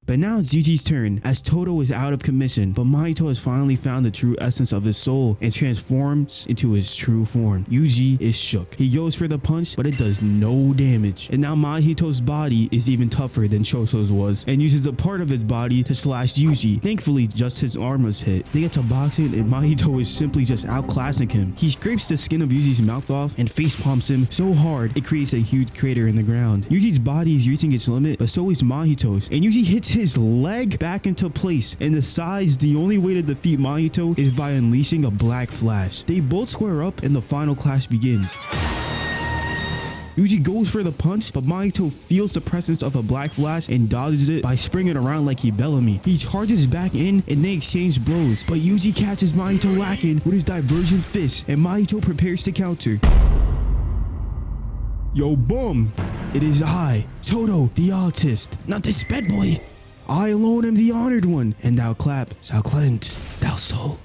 But now it's Yuji's turn, as Todo is out of commission, but Mahito has finally found the true essence of his soul and transforms into his true form. Yuji is shook. He goes for the punch, but it does no damage. And now Mahito's body is even tougher than Choso's was, and uses a part of his body to slash Yuji. Thankfully, just his arm was hit. They get to boxing, and Mahito is simply just outclassing him. He scrapes the skin of Yuji's mouth off and face palms him so hard it creates a huge crater in the ground. Yuji's body is reaching its limit, but so is Mahito's, and Yuji hits his leg back into place, and decides the only way to defeat Mahito is by unleashing a black flash. They both square up and the final clash begins. Yuji goes for the punch, but Mahito feels the presence of a black flash and dodges it by springing around like he Bellamy. He charges back in and they exchange blows, but Yuji catches Mahito lacking with his divergent fist, and Mahito prepares to counter. Yo, boom! It is I, Todo, the artist, not this bad boy. I alone am the honored one, and thou clap, thou cleanse, thou soul.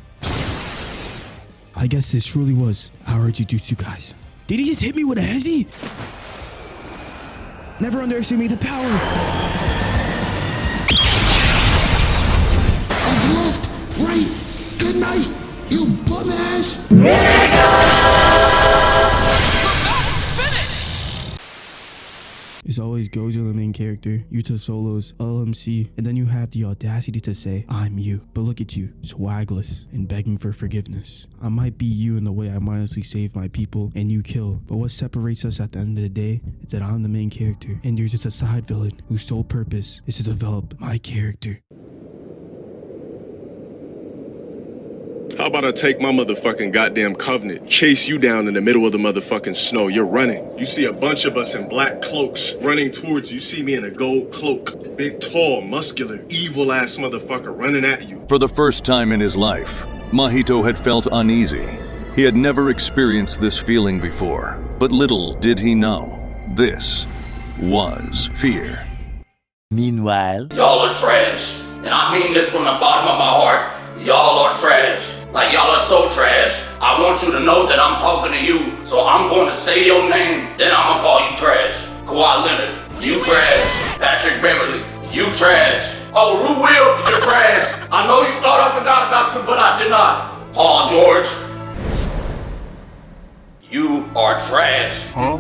I guess this truly was our Jujutsu Kaisen. Did he just hit me with a hezzy? Never underestimate the power. Of left, right, good night, you bum ass. It's always Gojo the main character, Yuta solos, LMC, and then you have the audacity to say, I'm you. But look at you, swagless and begging for forgiveness. I might be you in the way I mindlessly save my people and you kill, but what separates us at the end of the day is that I'm the main character and you're just a side villain whose sole purpose is to develop my character. How about I take my motherfucking goddamn covenant, chase you down in the middle of the motherfucking snow? You're running. You see a bunch of us in black cloaks running towards you. You see me in a gold cloak. Big, tall, muscular, evil-ass motherfucker running at you. For the first time in his life, Mahito had felt uneasy. He had never experienced this feeling before, but little did he know, this was fear. Meanwhile, y'all are trash, and I mean this from the bottom of my heart. Y'all are trash. Like, y'all are so trash. I want you to know that I'm talking to you, so I'm going to say your name, then I'm gonna call you trash. Kawhi Leonard, you trash. Patrick Beverly, you trash. Oh, Lou Will, you're trash. I know you thought I forgot about you, but I did not. Paul George, you are trash. Huh?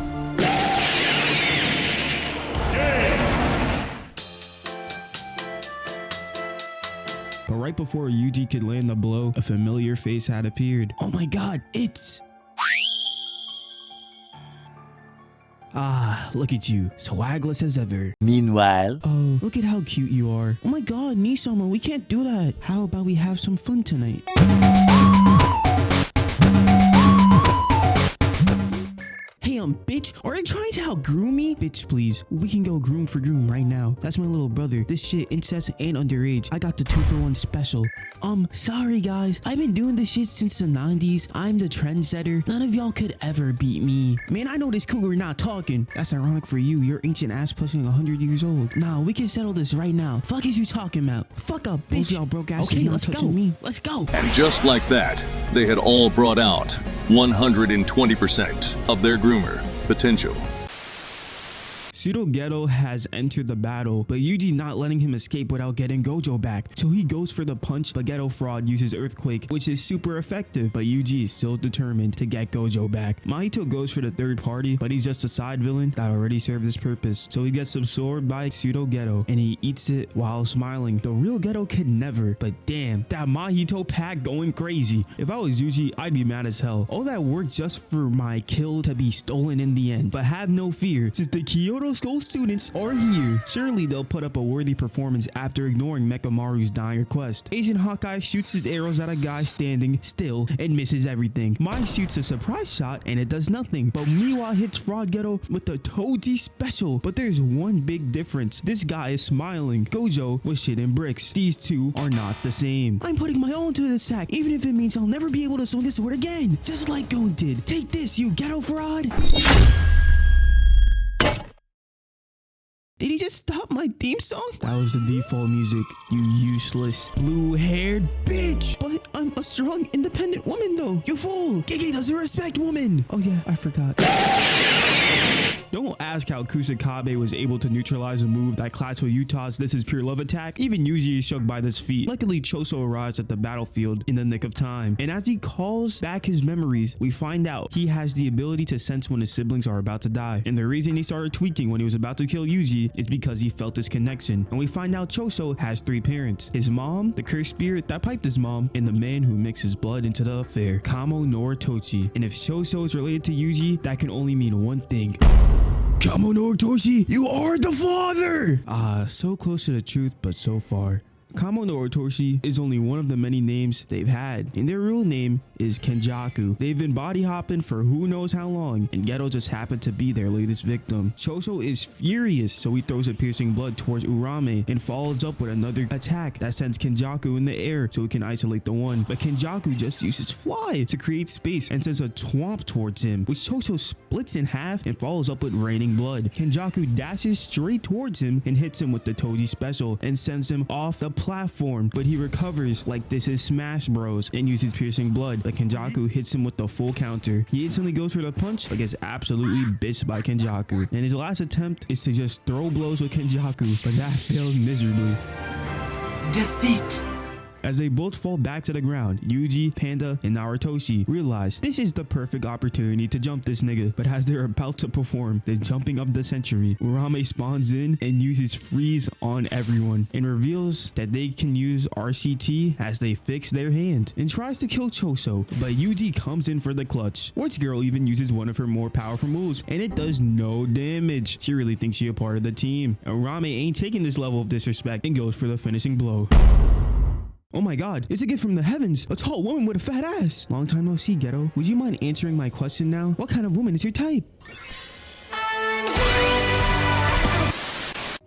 But right before Yuji could land the blow, a familiar face had appeared. Oh my god, it's... Ah, look at you, swagless as ever. Meanwhile, oh, look at how cute you are. Oh my god, Nisama, we can't do that. How about we have some fun tonight? Hey, bitch, are you trying to out-groom me? Bitch, please, we can go groom for groom right now. That's my little brother. This shit, incest and underage. I got the 2-for-1 special. Sorry guys, I've been doing this shit since the 90s. I'm the trendsetter. None of y'all could ever beat me. Man, I know this cougar not talking. That's ironic for you. You're ancient ass pushing 100 years old. Nah, we can settle this right now. Fuck is you talking about? Fuck up, bitch. Y'all broke asses not touching me. Let's go. And just like that, they had all brought out 120% of their groomer potential. Geto has entered the battle, but Yuji not letting him escape without getting Gojo back. So he goes for the punch, but Geto Fraud uses Earthquake, which is super effective, but Yuji is still determined to get Gojo back. Mahito goes for the third party, but he's just a side villain that already served his purpose. So he gets absorbed by Geto, and he eats it while smiling. The real Geto could never, but damn, that Mahito pack going crazy. If I was Yuji, I'd be mad as hell. All that work just for my kill to be stolen in the end. But have no fear, since the Kyoto School students are here, surely they'll put up a worthy performance after ignoring Mekamaru's dying request. Agent Hawkeye shoots his arrows at a guy standing still and misses everything. Mai shoots a surprise shot and it does nothing, but Miwa hits Fraud Geto with the Toji special. But there's one big difference. This guy is smiling. Gojo was shit in bricks. These two are not the same. I'm putting my all into this attack, even if it means I'll never be able to swing a sword again. Just like Gon did. Take this, you Geto Fraud! Did he just stop my theme song? That was the default music, you useless blue-haired bitch. But I'm a strong, independent woman though. You fool! Gege doesn't respect women. Oh yeah, I forgot. Don't ask how Kusakabe was able to neutralize a move that clashed with Yuta's This Is Pure Love attack. Even Yuji is shook by this feat. Luckily, Choso arrives at the battlefield in the nick of time. And as he calls back his memories, we find out he has the ability to sense when his siblings are about to die. And the reason he started tweaking when he was about to kill Yuji is because he felt this connection. And we find out Choso has three parents. His mom, the cursed spirit that piped his mom, and the man who mixes blood into the affair, Kamo Noritoshi. And if Choso is related to Yuji, that can only mean one thing. Kamo Noritoshi, you are the father! So close to the truth, but so far. Kamo Noritoshi is only one of the many names they've had, and their real name is Kenjaku. They've been body hopping for who knows how long, and Geto just happened to be their latest victim. Choso is furious, so he throws a piercing blood towards Urame and follows up with another attack that sends Kenjaku in the air so he can isolate the one. But Kenjaku just uses fly to create space and sends a twomp towards him, which Choso splits in half and follows up with raining blood. Kenjaku dashes straight towards him and hits him with the Toji special and sends him off the platform, but he recovers like this is Smash Bros and uses piercing blood, but Kenjaku hits him with the full counter. He instantly goes for the punch but gets absolutely bitched by Kenjaku, and his last attempt is to just throw blows with Kenjaku, but that failed miserably. Defeat. As they both fall back to the ground, Yuji, Panda, and Naritoshi realize this is the perfect opportunity to jump this nigga, but as they're about to perform the jumping of the century, Urame spawns in and uses freeze on everyone and reveals that they can use RCT as they fix their hand and tries to kill Choso, but Yuji comes in for the clutch. Which girl even uses one of her more powerful moves and it does no damage. She really thinks she a part of the team. Urame ain't taking this level of disrespect and goes for the finishing blow. Oh my god, it's a gift from the heavens, a tall woman with a fat ass. Long time no see, Geto. Would you mind answering my question now? What kind of woman is your type?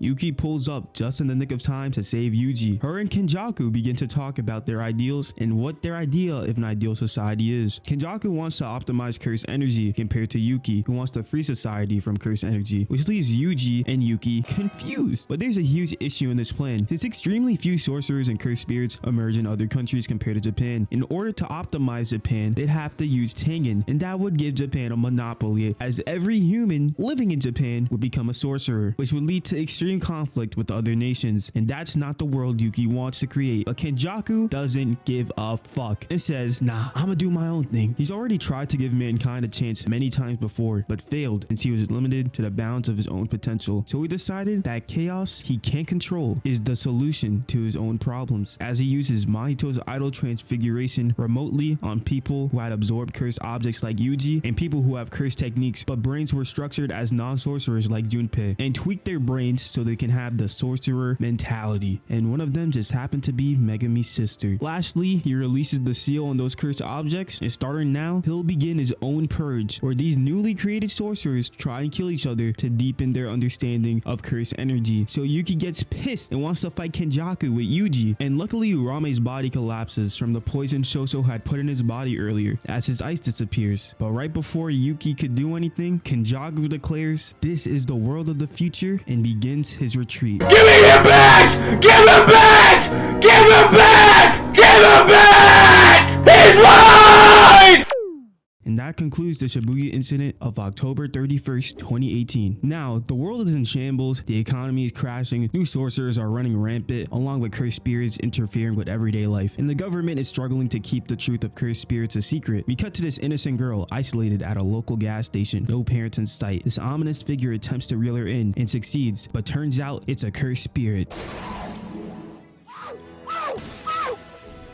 Yuki pulls up just in the nick of time to save Yuji. Her and Kenjaku begin to talk about their ideals and what their idea of an ideal society is. Kenjaku wants to optimize cursed energy compared to Yuki, who wants to free society from cursed energy, which leaves Yuji and Yuki confused. But there's a huge issue in this plan, since extremely few sorcerers and cursed spirits emerge in other countries compared to Japan. In order to optimize Japan, they'd have to use Tengen, and that would give Japan a monopoly, as every human living in Japan would become a sorcerer, which would lead to extreme conflict with other nations, and that's not the world Yuki wants to create. But Kenjaku doesn't give a fuck and says, nah, I'ma do my own thing. He's already tried to give mankind a chance many times before, but failed since he was limited to the bounds of his own potential. So he decided that chaos he can't control is the solution to his own problems, as he uses Mahito's idol transfiguration remotely on people who had absorbed cursed objects like Yuji and people who have cursed techniques but brains were structured as non-sorcerers like Junpei, and tweak their brains so they can have the sorcerer mentality, and one of them just happened to be Megumi's sister. Lastly, he releases the seal on those cursed objects, and starting now, he'll begin his own purge, where these newly created sorcerers try and kill each other to deepen their understanding of cursed energy. So Yuki gets pissed and wants to fight Kenjaku with Yuji, and luckily Urame's body collapses from the poison Choso had put in his body earlier as his ice disappears. But right before Yuki could do anything, Kenjaku declares this is the world of the future and begins his retreat. Give me him back! Give him back! Give him back! Give him back! He's mine! And that concludes the Shibuya incident of October 31st, 2018. Now, the world is in shambles, the economy is crashing, new sorcerers are running rampant, along with cursed spirits interfering with everyday life, and the government is struggling to keep the truth of cursed spirits a secret. We cut to this innocent girl isolated at a local gas station, no parents in sight. This ominous figure attempts to reel her in and succeeds, but turns out it's a cursed spirit.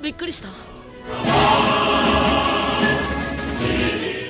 びっくりした。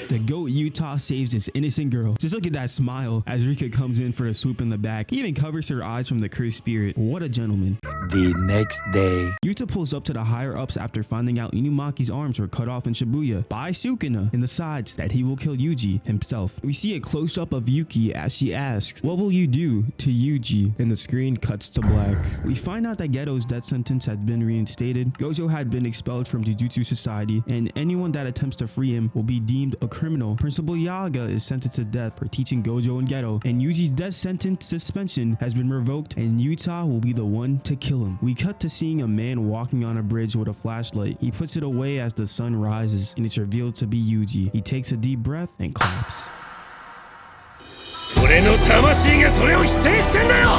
The GOAT Yuta saves this innocent girl. Just look at that smile as Rika comes in for a swoop in the back. He even covers her eyes from the cursed spirit. What a gentleman. The next day, Yuta pulls up to the higher ups after finding out Inumaki's arms were cut off in Shibuya by Sukuna and decides that he will kill Yuji himself. We see a close-up of Yuki as she asks, "What will you do to Yuji?" And the screen cuts to black. We find out that Geto's death sentence had been reinstated, Gojo had been expelled from Jujutsu Society, and anyone that attempts to free him will be deemed a criminal. Principal Yaga is sentenced to death for teaching Gojo and Geto, and Yuji's death sentence suspension has been revoked, and Yuta will be the one to kill him. We cut to seeing a man walking on a bridge with a flashlight. He puts it away as the sun rises, and it's revealed to be Yuji. He takes a deep breath and claps. 俺の魂がそれを否定してんだよ。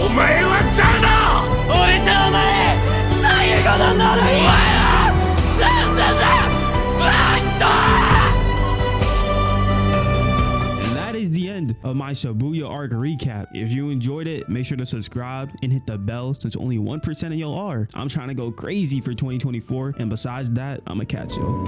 お前は誰だ。俺とお前最後の呪い。お前はなんだぜ。And that is the end of my Shibuya arc recap. If you enjoyed it, make sure to subscribe and hit the bell since only 1% of y'all are. I'm trying to go crazy for 2024, and besides that, I'ma catch y'all.